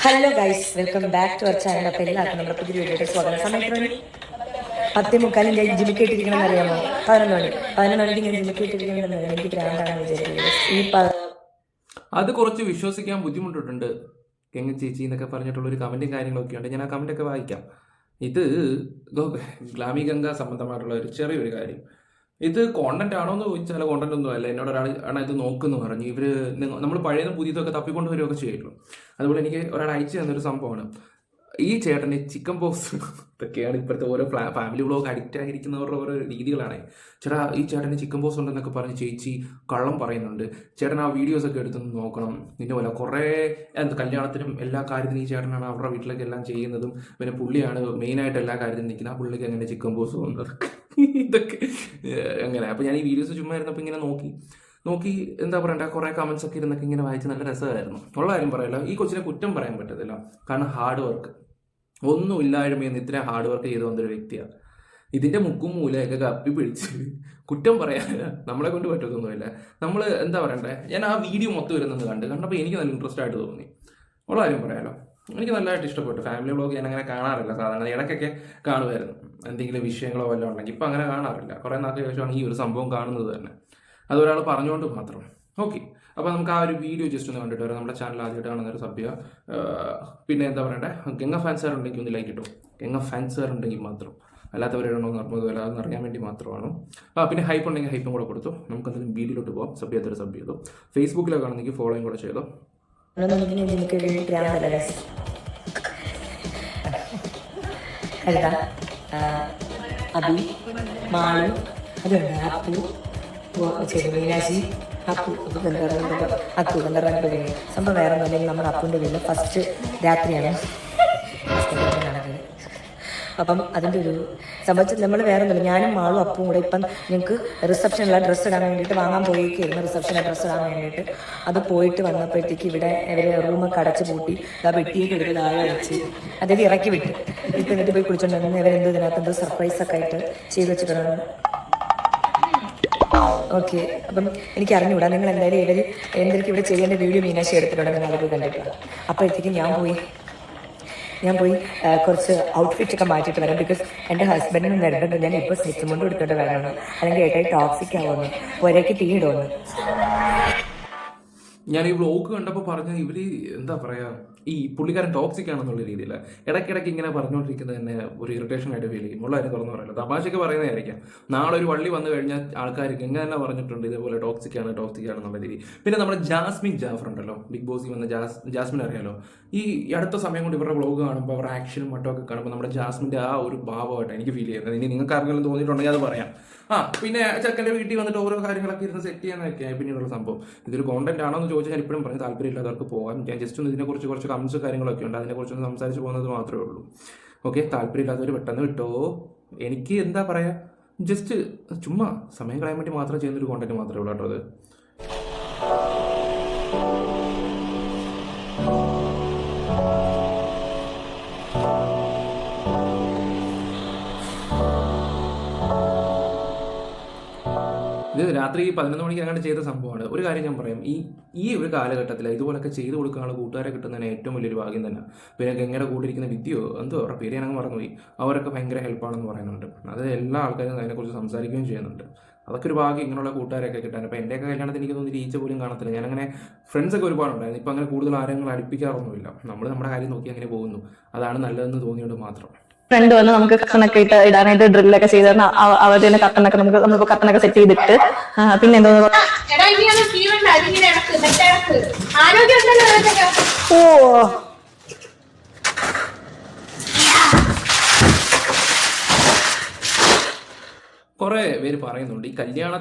Hello guys, welcome back to our channel. അപ്പോൾ എല്ലാവർക്കും നമ്മുടെ പുതിയ വീഡിയോയുടെ സ്വാഗതം. സമയത്ത് 10:45 ഞാൻ ജിമ്മിക്കേട്ടിരിക്കണം എന്നറിയാമോ? 11 മണിക്ക് ഞാൻ ജിമ്മിക്കേട്ടിരിക്കണം. എനിക്ക് ഭ്രാന്താണ് വിചാരിക്കുന്നത്. അത് കുറച്ച് വിശ്വസിക്കാൻ ബുദ്ധിമുട്ടിട്ടുണ്ട്. കെങ്ങ ചേച്ചി എന്നൊക്കെ പറഞ്ഞിട്ടുള്ളൊരു കമൻറ്റും കാര്യങ്ങളൊക്കെ ഉണ്ട്. ഞാൻ ആ കമൻറ്റൊക്കെ വായിക്കാം. ഇത് ഗ്ലാമി ഗംഗ സംബന്ധമായിട്ടുള്ള ഒരു ചെറിയൊരു കാര്യം. ഇത് കോണ്ടന്റ് ആണോ എന്ന് ചോദിച്ചാൽ കോണ്ടന്റ് ഒന്നും അല്ല. എന്നോട് ഒരാൾ ആണ് ഇത് നോക്കുന്നു പറഞ്ഞു. നമ്മൾ പഴയതും പുതിയതൊക്കെ തപ്പിക്കൊണ്ട് വരികയൊക്കെ ചെയ്യുള്ളൂ. അതുപോലെ എനിക്ക് ഒരാൾ അയച്ചു തന്നൊരു സംഭവമാണ്. ഈ ചേട്ടന് ചിക്കൻ പോക്സ് ഇതൊക്കെയാണ് ഇപ്പോഴത്തെ ഓരോ ഫാമിലി വ്ളോഗ് അഡിക്റ്റ് ആയിരിക്കുന്നവരുടെ ഓരോ രീതികളാണ്. ചേട്ടാ, ഈ ചേട്ടന് ചിക്കൻ പോക്സ് ഉണ്ടെന്നൊക്കെ പറഞ്ഞ് ചേച്ചി കള്ളം പറയുന്നുണ്ട്. ചേട്ടൻ ആ വീഡിയോസൊക്കെ എടുത്തൊന്ന് നോക്കണം. നിന്റെ പോലെ കുറേ കല്യാണത്തിനും എല്ലാ കാര്യത്തിനും ഈ ചേട്ടനാണ് അവരുടെ വീട്ടിലേക്ക് എല്ലാം ചെയ്യുന്നതും. പിന്നെ പുള്ളിയാണ് മെയിനായിട്ട് എല്ലാ കാര്യത്തിനും നിൽക്കുന്നത്. ആ പുള്ളിക്ക് അങ്ങനെ ചിക്കൻ പോക്സ് ഉണ്ട് ഇതൊക്കെ അങ്ങനെ. അപ്പോൾ ഞാൻ ഈ വീഡിയോസ് ചുമ്മാ ഇരുന്നപ്പോൾ ഇങ്ങനെ നോക്കി എന്താ പറയണ്ട, കുറേ കമൻസ് ഒക്കെ ഇരുന്നൊക്കെ ഇങ്ങനെ വായിച്ച് നല്ല രസമായിരുന്നു. ഉള്ള കാര്യം പറയല്ലോ, ഈ കൊച്ചിനെ കുറ്റം പറയാൻ പറ്റത്തില്ല. കാരണം ഹാർഡ് വർക്ക് ഒന്നും ഇല്ലായ്മയെന്ന് ഇത്ര ഹാർഡ് വർക്ക് ചെയ്ത് വന്നൊരു വ്യക്തിയാണ്. ഇതിൻ്റെ മുക്കും മൂലയൊക്കെ കപ്പി പിടിച്ച് കുറ്റം പറയാൻ നമ്മളെ കൊണ്ട് പറ്റത്തൊന്നുമില്ല. നമ്മൾ എന്താ പറയണ്ടേ, ഞാൻ ആ വീഡിയോ മൊത്തം വരുന്നത് കണ്ടപ്പോൾ എനിക്ക് നല്ല ഇൻട്രസ്റ്റ് ആയിട്ട് തോന്നി. ഉള്ള കാര്യം പറയാലോ, എനിക്ക് നല്ലതായിട്ട് ഇഷ്ടപ്പെട്ടു. ഫാമിലി വ്ളോഗ് ഞാൻ അങ്ങനെ കാണാറില്ല. സാധാരണ ഇടയ്ക്കൊക്കെ കാണുമായിരുന്നു എന്തെങ്കിലും വിഷയങ്ങളോ വല്ലതും ഉണ്ടെങ്കിൽ. ഇപ്പം അങ്ങനെ കാണാറില്ല. കുറേ നാൾക്ക് ശേഷമാണ് ഈ ഒരു സംഭവം കാണുന്നത് തന്നെ. അതൊരാൾ പറഞ്ഞുകൊണ്ട് മാത്രം. ഓക്കെ, അപ്പോൾ നമുക്ക് ആ ഒരു വീഡിയോ ജസ്റ്റ് ഒന്ന് കണ്ടിട്ട് വരാം. നമ്മുടെ ചാനൽ ആദ്യമായിട്ട് കാണുന്നൊരു സബ് ചെയ്യുക. പിന്നെ എന്താ പറയണ്ടേ, ഗംഗ ഫാൻസുകാരുണ്ടെങ്കിൽ ഒന്ന് ലൈക്ക് ഇട്ടോ. ഗംഗ ഫാൻസുകാരുണ്ടെങ്കിൽ മാത്രം, അല്ലാത്തവരെയാണോ നിർമ്മതമല്ല, അതെന്ന് അറിയാൻ വേണ്ടി മാത്രമാണ്. പിന്നെ ഹൈപ്പ് ഉണ്ടെങ്കിൽ ഹൈപ്പും കൂടെ കൊടുത്തു. നമുക്ക് എന്തെങ്കിലും വീഡിയോയിലോട്ട് പോകാം. സബ് ചെയ്യാത്തൊരു സബ് ചെയ്തു. ഫേസ്ബുക്കിലൊക്കെ ആണെങ്കിൽ ഫോളോയും കൂടെ ചെയ്തോ. അബി, മാളു, അതുണ്ട് അപ്പു, മീനാശി, അപ്പു ഗന്ധർവ്വ സംഭവം വേറെ ഒന്നുമില്ലെങ്കിൽ നമ്മുടെ അപ്പുവിൻ്റെ വീട്ടിൽ ഫസ്റ്റ് രാത്രിയാണ് നടക്കുന്നത്. അപ്പം അതിൻ്റെ ഒരു സംബന്ധിച്ച് നമ്മൾ വേറെ ഒന്നുമില്ല. ഞാനും മാളും അപ്പും കൂടെ ഇപ്പം ഞങ്ങൾക്ക് റിസപ്ഷനുള്ള ഡ്രസ്സ് ഇടാൻ വേണ്ടിയിട്ട് വാങ്ങാൻ പോയിരിക്കുന്നു. റിസപ്ഷനിലെ ഡ്രസ്സ് ഇടാൻ വേണ്ടിയിട്ട് അത് പോയിട്ട് വന്നപ്പോഴത്തേക്ക് ഇവിടെ ഇവർ റൂമൊക്കെ അടച്ച് പൂട്ടി ആ വെട്ടിയൊക്കെ എടുത്ത് താഴെ അടച്ച് അതായത് ഇറക്കി വിട്ട് ഇപ്പം എന്നിട്ട് പോയി കുളിച്ചോണ്ടിരുന്നു. ഇവരെന്തോ ഇതിനകത്ത് എന്തോ സർപ്രൈസൊക്കെ ആയിട്ട് ചെയ്ത് വെച്ചിട്ടുണ്ട്. ഓക്കെ, അപ്പം എനിക്ക് അറിഞ്ഞുകൂടാ. നിങ്ങൾ എന്തായാലും ഇവർ എന്തൊക്കെ ഇവിടെ ചെയ്യേണ്ട വീഡിയോ മീനാശി എടുത്തിട്ടുണ്ട്. നിങ്ങൾ അതൊക്കെ കണ്ടിട്ടില്ല. അപ്പോഴത്തേക്കും ഞാൻ പോയി കുറച്ച് ഔട്ട്ഫിറ്റൊക്കെ മാറ്റിയിട്ട് വരാം. ബിക്കോസ് എൻ്റെ ഹസ്ബൻഡിനും വരേണ്ടത് ഞാൻ ഇപ്പോൾ സെറ്റും കൊണ്ട് എടുത്തിട്ട് വരണമെന്ന്, അല്ലെങ്കിൽ ഏട്ടായി ടോക്സിക് ആവുമെന്ന്, പുരയ്ക്ക് തീ ഇടുമെന്ന്. ഞാൻ ഈ വ്ളോഗ് കണ്ടപ്പോൾ പറഞ്ഞ ഇവർ എന്താ പറയുക, ഈ പുള്ളിക്കാരൻ ടോക്സിക് ആണെന്നുള്ള രീതിയിൽ ഇടയ്ക്കിടയ്ക്ക് ഇങ്ങനെ പറഞ്ഞുകൊണ്ടിരിക്കുന്നത് തന്നെ ഒരു ഇറിറ്റേഷൻ ആയിട്ട് ഫീൽ ചെയ്യും. ഉള്ള കാര്യം തുറന്നു പറയില്ല, തമാശയ്ക്ക് പറയുന്നതായിരിക്കാം. നാളെ ഒരു വള്ളി വന്നു കഴിഞ്ഞാൽ ആൾക്കാർക്ക് എങ്ങനെ തന്നെ പറഞ്ഞിട്ടുണ്ട് ഇതേപോലെ ടോക്സിക് ആണെന്നുള്ള രീതി. പിന്നെ നമ്മുടെ ജാസ്മിൻ ജാഫർ ഉണ്ടല്ലോ, ബിഗ് ബോസിൽ വന്ന ജാസ്മിൻ അറിയാലോ. ഈ അടുത്ത സമയം കൊണ്ട് ഇവരുടെ വ്ളോഗ് കാണുമ്പോൾ അവരുടെ ആക്ഷനും മറ്റൊക്കെ കാണുമ്പോൾ നമ്മുടെ ജാസ്മിൻ്റെ ആ ഒരു ഭാവമായിട്ട് എനിക്ക് ഫീൽ ചെയ്യുന്നത്. ഇനി നിങ്ങൾക്ക് ആർക്കെങ്കിലും തോന്നിയിട്ടുണ്ടെങ്കിൽ അത് പറയാം. പിന്നെ ചെക്കൻ്റെ വീട്ടിൽ വന്നിട്ട് ഓരോ കാര്യങ്ങളൊക്കെ ഇരുന്ന് സെറ്റ് ചെയ്യാനൊക്കെ പിന്നീടുള്ള സംഭവം. ഇതൊരു കോണ്ടന്റ് ആണോ എന്ന് ചോദിച്ചാൽ ഞാൻ ഇപ്പോഴും പറഞ്ഞ് താല്പര്യമില്ലാത്തവർക്ക് പോകാം. ഞാൻ ജസ്റ്റ് ഒന്ന് ഇതിനെക്കുറിച്ച് കുറച്ച് കമൻസ് കാര്യങ്ങളൊക്കെ ഉണ്ട്, അതിനെക്കുറിച്ചൊന്ന് സംസാരിച്ച് പോകുന്നത് മാത്രമേ ഉള്ളൂ. ഓക്കെ, താല്പര്യമില്ലാത്തവർ പെട്ടെന്ന് വിട്ടോ. എനിക്ക് എന്താ പറയുക, ജസ്റ്റ് ചുമ്മാ സമയം കളയാൻ വേണ്ടി മാത്രം ചെയ്യുന്നൊരു കോണ്ടന്റ് മാത്രമേ ഉള്ളൂ കേട്ടോ അത്. ഇത് രാത്രി 11 മണിക്ക് അങ്ങോട്ട് ചെയ്ത സംഭവമാണ്. ഒരു കാര്യം ഞാൻ പറയാം, ഈ ഒരു കാലഘട്ടത്തിൽ ഇതുപോലൊക്കെ ചെയ്ത് കൊടുക്കാനുള്ള കൂട്ടുകാരെ കിട്ടുന്നതിന് ഏറ്റവും വലിയൊരു ഭാഗ്യം തന്നെ. പിന്നെ ഗംഗയുടെ കൂട്ടിരിക്കുന്ന വിദ്യയോ എന്തോ അവരുടെ പേര് ഞാനങ്ങ് മറന്നുപോയി, അവരൊക്കെ ഭയങ്കര ഹെൽപ്പാണെന്ന് പറയുന്നുണ്ട്. അത് എല്ലാ ആൾക്കാരും അതിനെക്കുറിച്ച് സംസാരിക്കുകയും ചെയ്യുന്നുണ്ട്. അതൊക്കെ ഒരു ഭാഗ്യം ഇങ്ങനെയുള്ള കൂട്ടുകാരൊക്കെ കിട്ടാൻ. അപ്പോൾ എൻ്റെയൊക്കെ കല്യാണത്തിന് എനിക്ക് തോന്നി ഈച്ച പോലും കാണത്തില്ല. ഞാനങ്ങനെ ഫ്രണ്ട്സൊക്കെ ഒരുപാടുണ്ടായിരുന്നു. ഇപ്പം അങ്ങനെ കൂടുതൽ ആരെങ്കിലും അടുപ്പിക്കാറൊന്നുമില്ല. നമ്മൾ നമ്മുടെ കാര്യം നോക്കി അങ്ങനെ പോകുന്നു. അതാണ് നല്ലതെന്ന് തോന്നിയോണ്ട് മാത്രം. ഫ്രണ്ട് വന്ന് നമുക്ക് കട്ടനൊക്കെ ഇടാനായിട്ട് ഡ്രില്ലൊക്കെ ചെയ്ത് അവർ തന്നെ കട്ടനൊക്കെ നമ്മളിപ്പോ കട്ടനൊക്കെ സെറ്റ് ചെയ്തിട്ട് പിന്നെ എന്തോ കുറേ പേര് പറയുന്നുണ്ട് ഈ കല്യാണം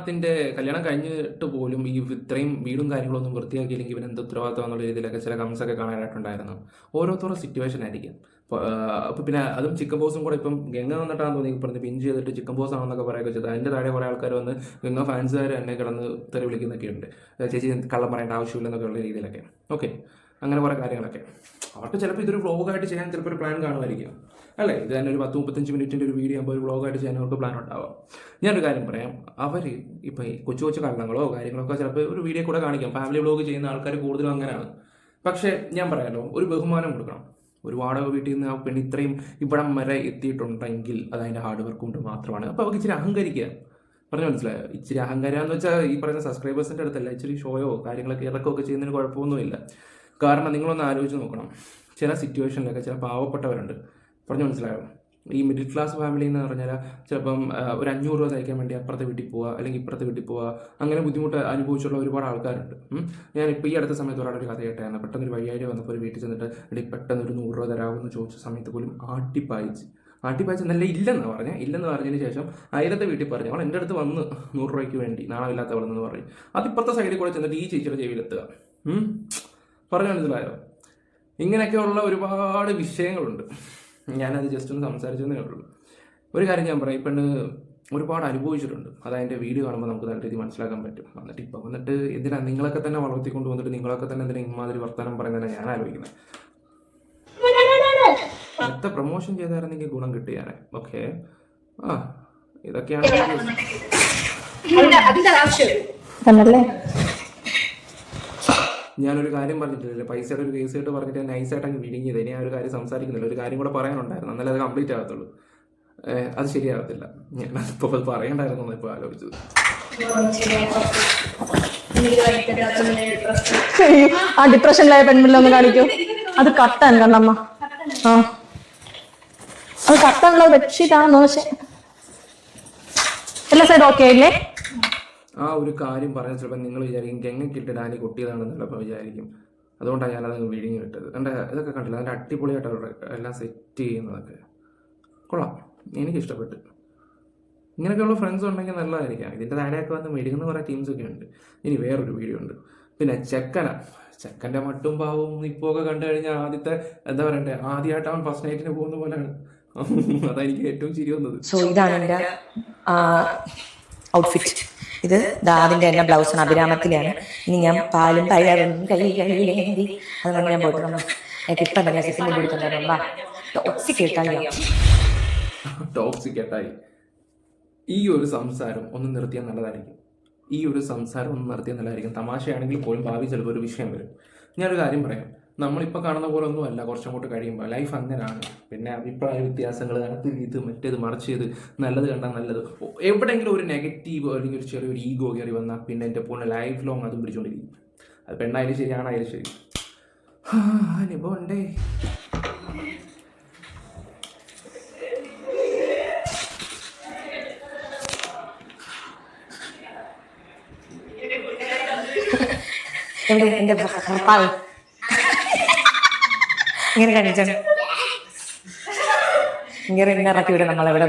കഴിഞ്ഞിട്ട് പോലും ഈ ഇത്രയും വീടും കാര്യങ്ങളൊന്നും വൃത്തിയാക്കിയില്ലെങ്കിൽ ഇവൻ എന്ത് ഉത്തരവാദിത്തം എന്നുള്ള രീതിയിലൊക്കെ ചില കമൻസൊക്കെ കാണാനായിട്ടുണ്ടായിരുന്നു. ഓരോരുത്തരുടെ സിറ്റുവേഷൻ ആയിരിക്കും. അപ്പോൾ പിന്നെ അതും ചിക്കൻ ബോസും കൂടെ ഇപ്പം ഗംഗ വന്നിട്ടാണെന്ന് തോന്നി പറഞ്ഞ് പിൻ ചെയ്തിട്ട് ചിക്കൻ ബോസ് ആണെന്നൊക്കെ പറയുകയൊക്കെ ചെയ്ത് അതിൻ്റെ താഴെ കുറേ ആൾക്കാർ വന്ന് ഗംഗ ഫാൻസുകാർ എന്നെ കിടന്ന് തെറി വിളിക്കുന്നൊക്കെ ഉണ്ട്. ചേച്ചി കള്ളം പറയേണ്ട ആവശ്യമില്ലെന്നൊക്കെ ഉള്ള രീതിയിലൊക്കെ. ഓക്കെ, അങ്ങനെ കുറേ കാര്യങ്ങളൊക്കെ അവർക്ക് ചിലപ്പോൾ ഇതൊരു വ്ളോഗായിട്ട് ചെയ്യാൻ ചിലപ്പോൾ ഒരു പ്ലാൻ കാണുമായിരിക്കും അല്ലേ. ഇത് തന്നെ ഒരു 10-35 മിനിറ്റിൻ്റെ ഒരു വീഡിയോ ആകുമ്പോൾ ഒരു വ്ളോഗായിട്ട് ചെയ്യാൻ അവർക്ക് പ്ലാൻ ഉണ്ടാവാം. ഞാനൊരു കാര്യം പറയാം, അവർ ഇപ്പോൾ ഈ കൊച്ചു കള്ളങ്ങളോ കാര്യങ്ങളൊക്കെ ചിലപ്പോൾ ഒരു വീഡിയോ കൂടെ കാണിക്കാം. ഫാമിലി വ്ളോഗ് ചെയ്യുന്ന ആൾക്കാർ കൂടുതലും അങ്ങനെയാണ്. പക്ഷേ ഞാൻ പറയാലോ, ഒരു ബഹുമാനം കൊടുക്കണം. ഒരു വാടക വീട്ടിൽ നിന്ന് ആ പെണ്ണ് ഇത്രയും ഇവിടം വരെ എത്തിയിട്ടുണ്ടെങ്കിൽ അത് അതിൻ്റെ ഹാർഡ് വർക്ക് കൊണ്ട് മാത്രമാണ്. അപ്പോൾ അവർക്ക് ഇച്ചിരി അഹങ്കരിക്കുക. പറഞ്ഞു മനസ്സിലായോ? ഇച്ചിരി അഹങ്കാരം എന്ന് വെച്ചാൽ ഈ പറയുന്ന സബ്സ്ക്രൈബേഴ്സിൻ്റെ അടുത്തല്ല, ഇച്ചിരി ഷോയോ കാര്യങ്ങളൊക്കെ ഇറക്കമൊക്കെ ചെയ്യുന്നതിന് കുഴപ്പമൊന്നുമില്ല. കാരണം നിങ്ങളൊന്ന് ആലോചിച്ച് നോക്കണം, ചില സിറ്റുവേഷനിലൊക്കെ ചില പാവപ്പെട്ടവരുണ്ട്. പറഞ്ഞു മനസ്സിലായോ? ഈ മിഡിൽ ക്ലാസ് ഫാമിലി എന്ന് പറഞ്ഞാൽ ചിലപ്പം ഒരു 500 രൂപ തയ്ക്കാൻ വേണ്ടി അപ്പുറത്തെ വീട്ടിൽ പോവുക, അല്ലെങ്കിൽ ഇപ്പുറത്തെ വീട്ടിൽ പോവുക, അങ്ങനെ ബുദ്ധിമുട്ട് അനുഭവിച്ചുള്ള ഒരുപാട് ആൾക്കാരുണ്ട്. ഞാനിപ്പോൾ ഈ അടുത്ത സമയത്ത് ഒരാളൊരു കഥ കേട്ടായിരുന്നു. പെട്ടെന്ന് ഒരു വയ്യാഴ്ച വന്നപ്പോൾ ഒരു വീട്ടിൽ ചെന്നിട്ട് ഇടയിൽ പെട്ടെന്ന് ഒരു 100 രൂപ തരാമെന്ന് ചോദിച്ച സമയത്ത് പോലും ആട്ടിപ്പായിച്ച് നല്ല ഇല്ലെന്ന് പറഞ്ഞതിന് ശേഷം അയലത്തെ വീട്ടിൽ പറഞ്ഞു, അവൾ എൻ്റെ അടുത്ത് വന്ന് 100 രൂപയ്ക്ക് വേണ്ടി നാണമില്ലാത്തവളെന്ന് പറയും. അതിപ്പുറത്തെ സൈഡിൽ കൂടെ ചെന്നിട്ട് ഈ ചേച്ചിയുടെ ചെവിയിലെത്തുക. പറഞ്ഞു മനസ്സിലായോ? ഇങ്ങനെയൊക്കെയുള്ള ഒരുപാട് വിഷയങ്ങളുണ്ട്. ഞാനത് ജസ്റ്റ് ഒന്ന് സംസാരിച്ചതേ ഉള്ളൂ. ഒരു കാര്യം ഞാൻ പറയാം, പെണ്ണ് ഒരുപാട് അനുഭവിച്ചിട്ടുണ്ട്. അത് അതിൻ്റെ വീഡിയോ കാണുമ്പോൾ നമുക്ക് നല്ല രീതിയിൽ മനസ്സിലാക്കാൻ പറ്റും. വന്നിട്ട് എന്തിനാ നിങ്ങളൊക്കെ തന്നെ വളർത്തിക്കൊണ്ട് വന്നിട്ട് നിങ്ങളൊക്കെ തന്നെ എന്തിനാ ഇമാതിരി വർത്തമാനം പറയുന്നതാണ് ഞാൻ ആലോചിക്കുന്നത്. എത്ര പ്രൊമോഷൻ ചെയ്തായിരുന്നെങ്കിൽ ഗുണം കിട്ടിയാനെ. ഓക്കെ, ഇതൊക്കെയാണ് ഞാനൊരു കാര്യം പറഞ്ഞിട്ടില്ല, പൈസയുടെ ഒരു കേസായിട്ട് പറഞ്ഞിട്ട് നൈസായിട്ട് അങ്ങ് വിഴുങ്ങിയത്. ഇനി ആ ഒരു കാര്യം സംസാരിക്കുന്നില്ല. ഒരു കാര്യം കൂടെ പറയാനുണ്ടായിരുന്നു, എന്നാലേ അത് കംപ്ലീറ്റ് ആകത്തുള്ളൂ. അത് ശരിയാകത്തില്ല. ഞാനതിപ്പോൾ അത് പറയണ്ടായിരുന്നു ഇപ്പോൾ ആലോചിച്ചത്. ആ ഡിപ്രഷനിലായ പെൺപിള്ളൊന്ന് കാണിക്കൂ. അത് കട്ടാൻ കണ്ണമ്മ. അത് കട്ടാനുള്ള ബെഡ്ഷീറ്റാണോ? പക്ഷെ എല്ലാ സൈഡ് ഓക്കെ അല്ലേ? ആ ഒരു കാര്യം പറഞ്ഞാൽ ചിലപ്പോൾ നിങ്ങൾ വിചാരിക്കും ഗംഗയ്ക്കിട്ട് ഡാനി കൊട്ടിയതാണെന്ന് ചിലപ്പോൾ വിചാരിക്കും. അതുകൊണ്ടാണ് ഞാനത് വിഴുങ്ങി വിട്ടത്. എൻ്റെ ഇതൊക്കെ കണ്ടില്ല, അതിൻ്റെ അടിപൊളിയായിട്ട് അവരുടെ എല്ലാം സെറ്റ് ചെയ്യുന്നതൊക്കെ കൊള്ളാം, എനിക്കിഷ്ടപ്പെട്ടു. ഇങ്ങനെയൊക്കെയുള്ള ഫ്രണ്ട്സ് ഉണ്ടെങ്കിൽ നല്ലതായിരിക്കാം. ഇതിൻ്റെ താഴെയൊക്കെ വന്ന് മെഴുകുന്ന കുറേ ടീംസൊക്കെ ഉണ്ട്. ഇനി വേറൊരു വീഡിയോ ഉണ്ട്. പിന്നെ ചെക്കൻ്റെ മട്ടും പാവവും നിപ്പൊക്കെ കണ്ടു കഴിഞ്ഞാൽ ആദ്യത്തെ എന്താ പറയണ്ടേ, ആദ്യമായിട്ട് അവൻ ഫസ്റ്റ് നൈറ്റിന് പോകുന്ന പോലെയാണ്. അതെനിക്ക് ഏറ്റവും ചിരി വന്നത്. സോ ഇതാണ് എൻ്റെ ഔട്ട്ഫിറ്റ്. ഇത് അതിൻ്റെ തന്നെ ബ്ലൗസാണ്, അഭിരാമത്തിലാണ്. ഇനി ഞാൻ പാലും തയ്യാറും കയ്യിലേന്തി അതുകൊണ്ട് ഞാൻ പോയിട്ട് എനിക്ക് ഇഷ്ടം തന്നെ സെക്കൻഡ് പിടിച്ചിട്ടുണ്ടായിരുന്നു. ടോക്സിക് ഏട്ടായി. ഈ ഒരു സംസാരം ഒന്ന് നിർത്തിയാൽ നല്ലതായിരിക്കും. തമാശയാണെങ്കിൽ പോലും ഭാവി ചിലപ്പോൾ ഒരു വിഷയം വരും. ഞാനൊരു കാര്യം പറയാം, നമ്മളിപ്പോൾ കാണുന്ന പോലെ ഒന്നും അല്ല കുറച്ചും കൂട്ട് കഴിയുമ്പോൾ. ലൈഫ് അങ്ങനെയാണ്. പിന്നെ അഭിപ്രായ വ്യത്യാസങ്ങൾ, ഇത് മറ്റേത് മറിച്ചത്, നല്ലത് കണ്ടാൽ നല്ലത്, എവിടെയെങ്കിലും ഒരു നെഗറ്റീവ് അല്ലെങ്കിൽ ഒരു ചെറിയൊരു ഈഗോ കയറി വന്നാൽ പിന്നെ എൻ്റെ പൂർണ്ണ ലൈഫ് ലോങ് അതും പിടിച്ചുകൊണ്ടിരിക്കും. അത് പെണ്ണായാലും ശരി, ആണായാലും ശരി. അനുഭവം ഉണ്ടേ. എൻ്റെ ഭർത്താവ് ഇങ്ങനെ കാണിച്ചാണ്, ഇങ്ങനെ ഇറക്കി വിടും നമ്മളെവിടെ.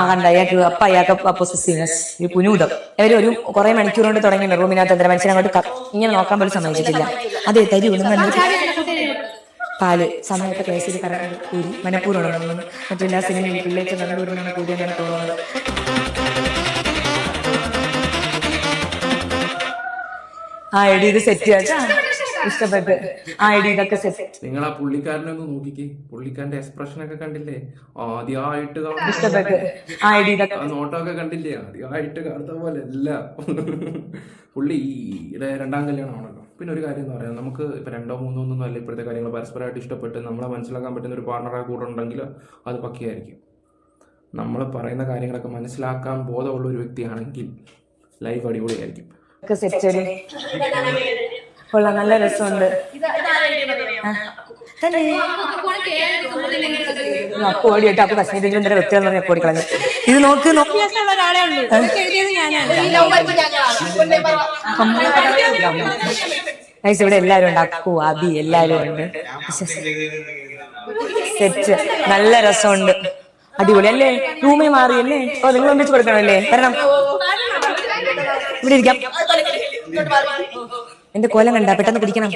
കണ്ട അയാൾക്ക് അപ്പൊ അയാൾക്ക് പൊസസീവ്നെസ്, ഒരു പുനൂതം. ഒരു കുറെ മണിക്കൂർ കൊണ്ട് തുടങ്ങി റൂമിനകത്ത് എന്താ മനുഷ്യനെ അങ്ങോട്ട് ഇങ്ങനെ നോക്കാൻ പോലും സമ്മതിച്ചിട്ടില്ല. അതെ, തരി ഒന്നും പാല് സമയത്ത് കേസിൽ കറണ്ട് കൂടി മനഃപൂർവ്വം മറ്റെല്ലാ സിനിമയും പിള്ളേച്ച് നടന്നുകൊണ്ടാണ് കൂടി എന്നാണ് തോന്നുന്നത്. ആ ഐഡി ഇത് സെറ്റ് ചെയ്യാൻ ഇഷ്ടപ്പെട്ട് ആ ഐഡി ഇതൊക്കെ സെറ്റ്. നിങ്ങൾ ആ പുള്ളിക്കാരനെ ഒന്ന് നോക്കിക്കേ, പുള്ളിക്കാരന്റെ എക്സ്പ്രഷൻ ഒക്കെ കണ്ടില്ലേ? ആദ്യമായിട്ട് ഇഷ്ടപ്പെട്ട് ആ ഐഡി ഇതൊക്കെ നോട്ടമൊക്കെ കണ്ടില്ലേ? ആദ്യമായിട്ട് കാണുന്ന പോലെ അല്ല പുള്ളി. ഇവിടെ 2ാം കല്യാണമാണല്ലോ. പിന്നെ ഒരു കാര്യം എന്ന് പറയാം, നമുക്ക് ഇപ്പം 2 3 ഒന്നും അല്ല, ഇപ്പോഴത്തെ കാര്യങ്ങൾ പരസ്പരമായിട്ട് ഇഷ്ടപ്പെട്ട് നമ്മളെ മനസ്സിലാക്കാൻ പറ്റുന്ന ഒരു പാർട്ണറെ കൂടെ ഉണ്ടെങ്കിൽ അത് പക്കയായിരിക്കും. നമ്മൾ പറയുന്ന കാര്യങ്ങളൊക്കെ മനസ്സിലാക്കാൻ ബോധമുള്ള ഒരു വ്യക്തിയാണെങ്കിൽ ലൈഫ് അടിപൊളിയായിരിക്കും. കൊള്ളാം, നല്ല രസമുണ്ട്. അപ്പോടിയിട്ട് അപ്പൊ കശ്മീരിലും വ്യക്തികൾ എപ്പോടി കളഞ്ഞു. ഇത് നോക്ക് ഇവിടെ എല്ലാരും ഉണ്ട്, അക്കു അബി എല്ലാരും ഉണ്ട്. സെറ്റ് നല്ല രസമുണ്ട്, അടിപൊളി അല്ലേ? റൂമേ മാറിയല്ലേ? ഓ നിങ്ങൾ ഒന്നിച്ച് കൊടുക്കണല്ലേ? വരണം, ഇവിടെ ഇരിക്കാം. എന്റെ കോലം കണ്ട പെട്ടെന്ന് പിടിക്കണം.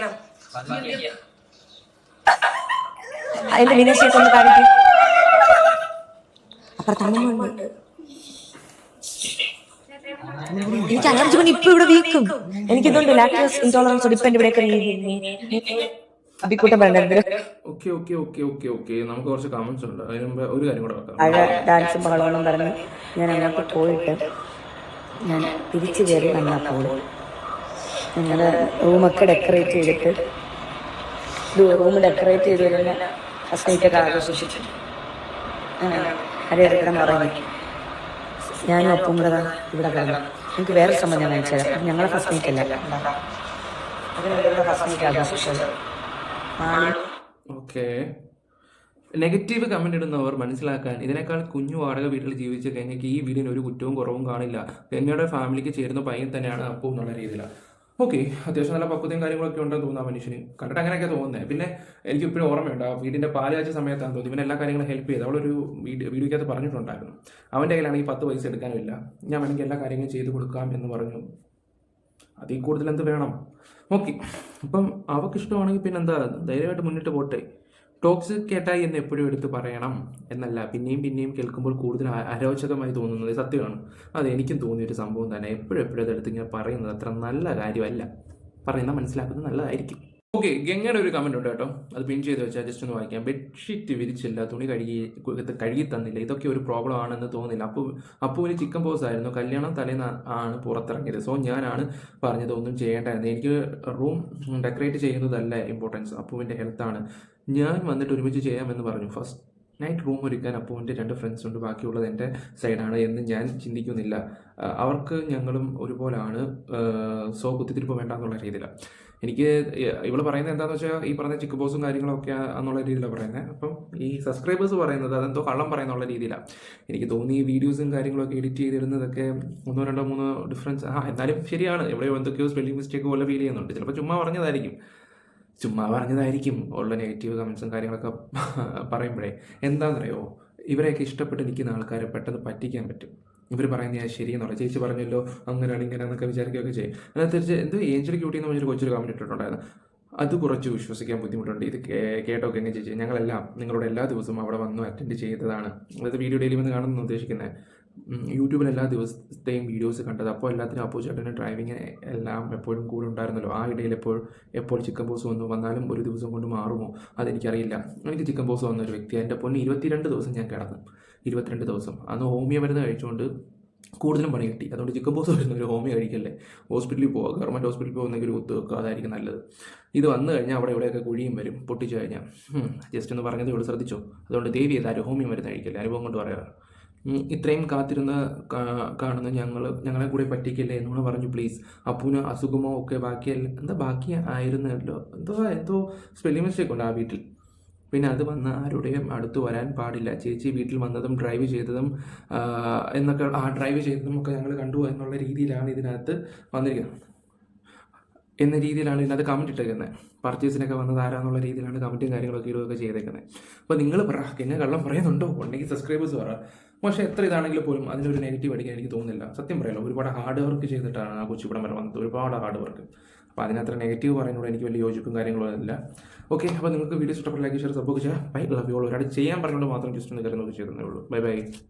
അതിന്റെ വിനേശയൊക്കെ ഒന്ന് കാണിക്കും. അപ്പുറത്തമ്മയുണ്ട്. എനിക്ക് അലർജി കൊണ്ട് ഇപ്പൊ ഇവിടെ വീക്കും. എനിക്കിതുണ്ട് ലാക്ടോസ് ഇൻടോളറൻസ്. ഇപ്പൊ എന്റെ ഇവിടെയൊക്കെ അഭിക്കൂട്ടം വേണ്ട. നമുക്ക് കുറച്ച് കമന്റ്സ് ഉണ്ട്. അതിന് മുമ്പ് ഒരു കാര്യം കൂടെ വെക്കാം. ഡാൻസും ബഹളവും പറഞ്ഞ് ഞാൻ അതിനകത്ത് പോയിട്ട് ഞാൻ തിരിച്ചു കയറി വന്നപ്പോൾ ഞങ്ങൾ റൂമൊക്കെ ഡെക്കറേറ്റ് ചെയ്തിട്ട് റൂം ഡെക്കറേറ്റ് ചെയ്ത് തന്നെ ഫസ്റ്റ് നൈറ്റൊക്കെ ആഘോഷിച്ചിട്ട് അതേ കിടന്നുറങ്ങി. ഞാനും ഒപ്പം കൂടെ ഇവിടെ കിടന്നു. എനിക്ക് വേറെ സംഭവം ഞാൻ കാണിച്ചു തരാം. ഞങ്ങളെ ഫസ്റ്റ് നൈറ്റ് അല്ല, അതിനുള്ള ഫസ്റ്റ് നൈറ്റ് ആഘോഷിച്ചത്. ഓക്കെ, നെഗറ്റീവ് കമന്റ് ഇടുന്നവർ മനസ്സിലാക്കാൻ ഇതിനേക്കാൾ കുഞ്ഞു വാടക വീട്ടിൽ ജീവിച്ച കെങ്ങയ്ക്ക് ഈ വീടിന് ഒരു കുറ്റവും കുറവും കാണില്ല. കെങ്ങയുടെ ഫാമിലിക്ക് ചേരുന്ന പയ്യൻ തന്നെയാണ് അപ്പു എന്നുള്ള രീതിയിലാണ്. ഓക്കെ, അത്യാവശ്യം നല്ല പക്വതയും കാര്യങ്ങളൊക്കെ ഉണ്ടെന്ന് തോന്നുന്നു ആ മനുഷ്യന്. കണ്ടിട്ട് അങ്ങനെയൊക്കെ തോന്നുന്നത്. പിന്നെ എനിക്ക് ഇപ്പോഴും ഓർമ്മയുണ്ട്, ആ വീടിന്റെ പാല് കാച്ച സമയത്താണ് തോന്നി ഇവൻ എല്ലാ കാര്യങ്ങളും ഹെൽപ്പ് ചെയ്ത്. അവളൊരു വീഡിയോക്കകത്ത് പറഞ്ഞിട്ടുണ്ടായിരുന്നു. അവൻ്റെ കയ്യിലാണെങ്കിൽ 10 പൈസ എടുക്കാനുമില്ല, ഞാൻ വേണമെങ്കിൽ എല്ലാ കാര്യങ്ങളും ചെയ്ത് കൊടുക്കാം എന്ന് പറഞ്ഞു. അതിൽ കൂടുതൽ എന്ത് വേണം? ഓക്കെ, അപ്പം അവർക്ക് ഇഷ്ടമാണെങ്കിൽ പിന്നെ എന്താ, ധൈര്യമായിട്ട് മുന്നിട്ട് പോട്ടെ. ടോക്സിക് കേട്ടായി എന്ന് എപ്പോഴും എടുത്ത് പറയണം എന്നല്ല, പിന്നെയും പിന്നെയും കേൾക്കുമ്പോൾ കൂടുതൽ അരോചകമായി തോന്നുന്നത് സത്യമാണ്. അത് എനിക്കും തോന്നിയൊരു സംഭവം തന്നെ. എപ്പോഴും അതെടുത്ത് ഇങ്ങനെ പറയുന്നത് അത്ര നല്ല കാര്യമല്ല. പറയുന്ന മനസ്സിലാക്കുന്നത് നല്ലതായിരിക്കും. ഓക്കെ, ഗംഗയുടെ ഒരു കമന്റ് ഉണ്ട് കേട്ടോ, അത് പിൻ ചെയ്ത് വെച്ചാൽ ജസ്റ്റ് ഒന്ന് വായിക്കാം. ബെഡ്ഷീറ്റ് വിരിച്ചില്ല, തുണി കഴുകി തന്നില്ല, ഇതൊക്കെ ഒരു പ്രോബ്ലം ആണെന്ന് തോന്നില്ല. അപ്പുവിന് ചിക്കൻ പോസ് ആയിരുന്നു, കല്യാണം തലേന്ന് ആണ് പുറത്തിറങ്ങിയത്. സോ ഞാനാണ് പറഞ്ഞത് ഒന്നും ചെയ്യേണ്ടായിരുന്നു. എനിക്ക് റൂം ഡെക്കറേറ്റ് ചെയ്യുന്നതല്ല ഇമ്പോർട്ടൻസ്, അപ്പുവിൻ്റെ ഹെൽത്താണ്. ഞാൻ വന്നിട്ട് ഒരുമിച്ച് ചെയ്യാമെന്ന് പറഞ്ഞു. ഫസ്റ്റ് നൈറ്റ് റൂം ഒരുക്കാൻ അപ്പുവിൻ്റെ 2 ഫ്രണ്ട്സ് ഉണ്ട്, ബാക്കിയുള്ളത് എൻ്റെ സൈഡാണ് എന്ന് ഞാൻ ചിന്തിക്കുന്നില്ല. അവർക്ക് ഞങ്ങളും ഒരുപോലാണ്. സോ കുത്തിത്തിരിപ്പ് വേണ്ട എന്നുള്ള രീതിയിലാണ്. എനിക്ക് ഇവള് പറയുന്നത് എന്താണെന്ന് വെച്ചാൽ ഈ പറഞ്ഞ ചിക്ക് ബോസും കാര്യങ്ങളൊക്കെ എന്നുള്ള രീതിയിലാണ് പറയുന്നത്. അപ്പം ഈ സബ്സ്ക്രൈബേഴ്സ് പറയുന്നത് അതെന്തോ കള്ളം പറയുന്നുള്ള രീതിയിലാണ് എനിക്ക് തോന്നി. ഈ വീഡിയോസും കാര്യങ്ങളൊക്കെ എഡിറ്റ് ചെയ്തിരുന്നതൊക്കെ 1, 2, 3 ഡിഫറൻസ്. എന്നാലും ശരിയാണ്, എവിടെയോ എന്തൊക്കെയോ സ്പെല്ലിംഗ് മിസ്റ്റേക്ക് പോലെ ഫീൽ ചെയ്യുന്നുണ്ട്. ചിലപ്പോൾ ചുമ്മാ പറഞ്ഞതായിരിക്കും ഉള്ള നെഗറ്റീവ് കമൻസും കാര്യങ്ങളൊക്കെ പറയുമ്പോഴേ. എന്താണെന്നറിയോ, ഇവരെയൊക്കെ ഇഷ്ടപ്പെട്ട് നിൽക്കുന്ന ആൾക്കാരെ പെട്ടെന്ന് പറ്റിക്കാൻ പറ്റും. ഇവർ പറയുന്നത് ഞാൻ ശരിയെന്നുള്ള, ചേച്ചി പറഞ്ഞല്ലോ അങ്ങനെയാണ് ഇങ്ങനെയാണെന്നൊക്കെ വിചാരിക്കുകയൊക്കെ ചെയ്യും. അതിനകത്ത് തിരിച്ച് എന്തോ ഏഞ്ചൽ ക്യൂട്ടി എന്ന് പറഞ്ഞൊരു കൊച്ചൊരു കമൻറ്റ് ഇട്ടിട്ടുണ്ടായിരുന്നു. അത് കുറച്ച് വിശ്വസിക്കാൻ ബുദ്ധിമുട്ടുണ്ട്. ഇത് കേട്ടൊക്കെ എങ്ങനെ ചേച്ചി, ഞങ്ങളെല്ലാം നിങ്ങളുടെ എല്ലാ ദിവസവും അവിടെ വന്നു അറ്റൻഡ് ചെയ്തതാണ്. അതായത് വീഡിയോ ഡെയിലി വന്ന് കാണുമെന്ന് ഉദ്ദേശിക്കുന്നത്. യൂട്യൂബിൽ എല്ലാ ദിവസത്തെയും വീഡിയോസ് കണ്ടത്. അപ്പോൾ എല്ലാത്തിനും അപ്പോ ചേട്ടന് ഡ്രൈവിങ് എല്ലാം എപ്പോഴും കൂടെ ഉണ്ടായിരുന്നല്ലോ. ആ ഇടയിൽ എപ്പോൾ ചിക്കൻ പോസ് വന്നാലും ഒരു ദിവസം കൊണ്ട് മാറുമോ അതെനിക്കറിയില്ല. എനിക്ക് ചിക്കൻ പോസ് വന്ന ഒരു വ്യക്തി, എൻ്റെ പൊന്ന് 22 ദിവസം ഞാൻ കിടന്നു. 22 ദിവസം അന്ന് ഹോമിയോ മരുന്ന് കഴിച്ചുകൊണ്ട് കൂടുതലും പണി കിട്ടി. അതുകൊണ്ട് ചിക്കൻ പോസ് വരുന്ന ഒരു ഹോമിയോ കഴിക്കല്ലേ, ഹോസ്പിറ്റലിൽ പോവുക, ഗവൺമെൻറ് ഹോസ്പിറ്റലിൽ പോകുന്നെങ്കിൽ ഒരു കുത്ത് വെക്കുക, അതായിരിക്കും നല്ലത്. ഇത് വന്നു കഴിഞ്ഞാൽ അവിടെ ഇവിടെയൊക്കെ കുഴിയും വരും, പൊട്ടിച്ചു കഴിഞ്ഞാൽ. ജസ്റ്റ് ഒന്ന് പറഞ്ഞത് ഇവിടെ ശ്രദ്ധിച്ചോ. അതുകൊണ്ട് ദേവി ഏതായാലും ഹോമിയോ മരുന്ന് കഴിക്കല്ലേ, അനുഭവം കൊണ്ട് പറയാം. ഇത്രയും കാത്തിരുന്ന് കാണുന്ന ഞങ്ങളെ കൂടെ പറ്റിക്കില്ലേ എന്നൂടെ പറഞ്ഞു. പ്ലീസ്, അപ്പൂന് അസുഖമോ ഒക്കെ ബാക്കി ആയിരുന്നല്ലോ, എന്തോ സ്പെല്ലിംഗ് മിസ്റ്റേക്ക് ഉണ്ട് ആ വീട്ടിൽ. പിന്നെ അത് വന്ന് ആരുടെയും അടുത്ത് വരാൻ പാടില്ല. ചേച്ചി വീട്ടിൽ വന്നതും ഡ്രൈവ് ചെയ്തതും ഒക്കെ ഞങ്ങൾ കണ്ടു എന്നുള്ള രീതിയിലാണ് ഇതിനകത്ത് വന്നിരിക്കുന്നത്. എന്ന രീതിയിലാണ് ഇതിനകത്ത് കമൻറ്റ് ഇട്ടേക്കുന്നത്. പർച്ചേസിനൊക്കെ വന്നത് ആരാന്നുള്ള രീതിയിലാണ് കമൻറ്റും കാര്യങ്ങളൊക്കെ ഇടുകയൊക്കെ ചെയ്തേക്കുന്നത്. അപ്പോൾ നിങ്ങൾ പറ, എന്നെ കള്ളം പറയുന്നുണ്ടോ? ഉണ്ടെങ്കിൽ സബ്സ്ക്രൈബേഴ്സ് പറ. പക്ഷേ എത്ര ഇതാണെങ്കിലും പോലും അതിനൊരു നെഗറ്റീവ് അടിക്കാൻ എനിക്ക് തോന്നുന്നില്ല. സത്യം പറയാലോ, ഒരുപാട് ഹാർഡ് വർക്ക് ചെയ്തിട്ടാണ് ആ കൊച്ചിവിടം വരെ വന്നത്, ഒരുപാട് ഹാർഡ് വർക്ക്. അപ്പോൾ അതിനത്ര നെഗറ്റീവ് പറയുന്നതോട് എനിക്ക് വലിയ യോജിപ്പും കാര്യങ്ങളും ഇല്ല. ഓക്കെ, അപ്പോൾ നിങ്ങൾക്ക് വീഡിയോ ഇഷ്ടപ്പെട്ട ലൈക്ക് ഷെയർ സപ്പോർട്ട് ചെയ്യാം. Bye, love you all. ഒരാൾ ചെയ്യാൻ പറഞ്ഞുകൊണ്ട് മാത്രം ജസ്റ്റ് ഒന്ന് കയറി നോക്കി ചെയ്തേ ഉള്ളൂ. ബൈ.